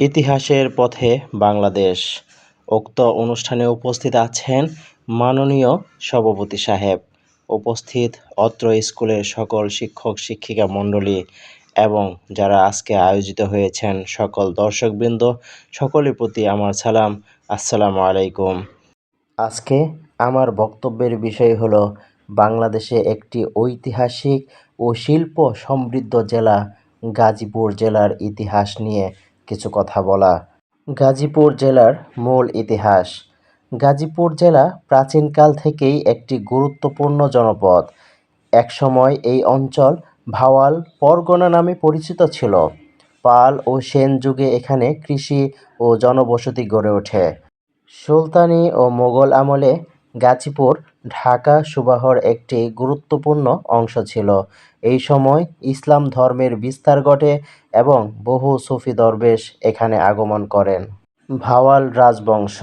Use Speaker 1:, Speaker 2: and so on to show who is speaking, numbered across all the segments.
Speaker 1: ইতিহাসের পথে বাংলাদেশ। উক্ত অনুষ্ঠানে উপস্থিত আছেন মাননীয় সভাপতি সাহেব, উপস্থিত অত্র স্কুলের সকল শিক্ষক শিক্ষিকা মণ্ডলী এবং যারা আজকে আয়োজিত হয়েছেন সকল দর্শকবৃন্দ, সকলের প্রতি আমার সালাম, আসসালামু আলাইকুম। আজকে আমার বক্তব্যের বিষয় হলো বাংলাদেশে একটি ঐতিহাসিক ও শিল্প সমৃদ্ধ জেলা গাজীপুর জেলার ইতিহাস নিয়ে কিছু কথা বলা। গাজীপুর জেলার মূল ইতিহাস। গাজীপুর জেলা প্রাচীনকাল থেকেই একটি গুরুত্বপূর্ণ জনপদ। একসময় এই অঞ্চল ভাওয়াল পরগনা নামে পরিচিত ছিল। পাল ও সেন যুগে এখানে কৃষি ও জনবসতি গড়ে ওঠে। সুলতানি ও মোগল আমলে গাজীপুর ঢাকা সুবাহর একটি গুরুত্বপূর্ণ অংশ ছিল। এই সময় ইসলাম ধর্মের বিস্তার ঘটে এবং বহু সুফি দরবেশ এখানে আগমন করেন। ভাওয়াল রাজবংশ।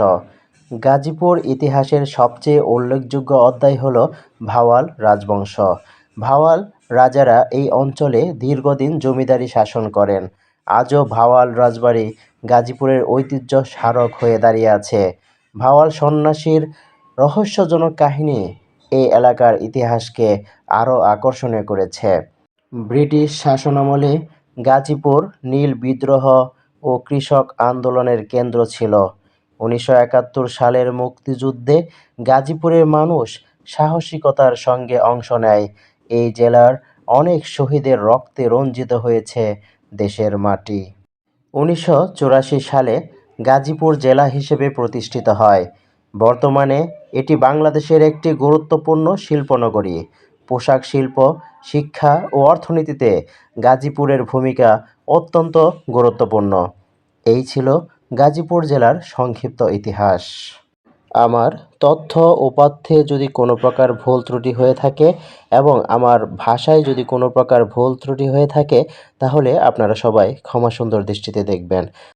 Speaker 1: গাজীপুর ইতিহাসের সবচেয়ে উল্লেখযোগ্য অধ্যায় হল ভাওয়াল রাজবংশ। ভাওয়াল রাজারা এই অঞ্চলে দীর্ঘদিন জমিদারি শাসন করেন। আজও ভাওয়াল রাজবাড়ি গাজীপুরের ঐতিহ্য স্মারক হয়ে দাঁড়িয়ে আছে। ভাওয়াল সন্ন্যাসীর রহস্যজনক কাহিনী এই এলাকার ইতিহাসকে আরও আকর্ষণীয় করেছে। ব্রিটিশ শাসনামলে গাজীপুর নীল বিদ্রোহ ও কৃষক আন্দোলনের কেন্দ্র ছিল। 1971 সালের মুক্তিযুদ্ধে গাজীপুরের মানুষ সাহসিকতার সঙ্গে অংশ নেয়। এই জেলার অনেক শহীদের রক্তে রঞ্জিত হয়েছে দেশের মাটি। 1984 সালে গাজীপুর জেলা হিসেবে প্রতিষ্ঠিত হয়। বর্তমানে এটি বাংলাদেশের একটি গুরুত্বপূর্ণ শিল্পনগরী। পোশাক শিল্প, শিক্ষা ও অর্থনীতিতে গাজীপুরের ভূমিকা অত্যন্ত গুরুত্বপূর্ণ। এই ছিল গাজীপুর জেলার সংক্ষিপ্ত ইতিহাস। আমার তথ্য উপাত্তে যদি কোনো প্রকার ভুল ত্রুটি হয়ে থাকে এবং আমার ভাষায় যদি কোনো প্রকার ভুল ত্রুটি হয়ে থাকে তাহলে আপনারা সবাই ক্ষমা সুন্দর দৃষ্টিতে দেখবেন।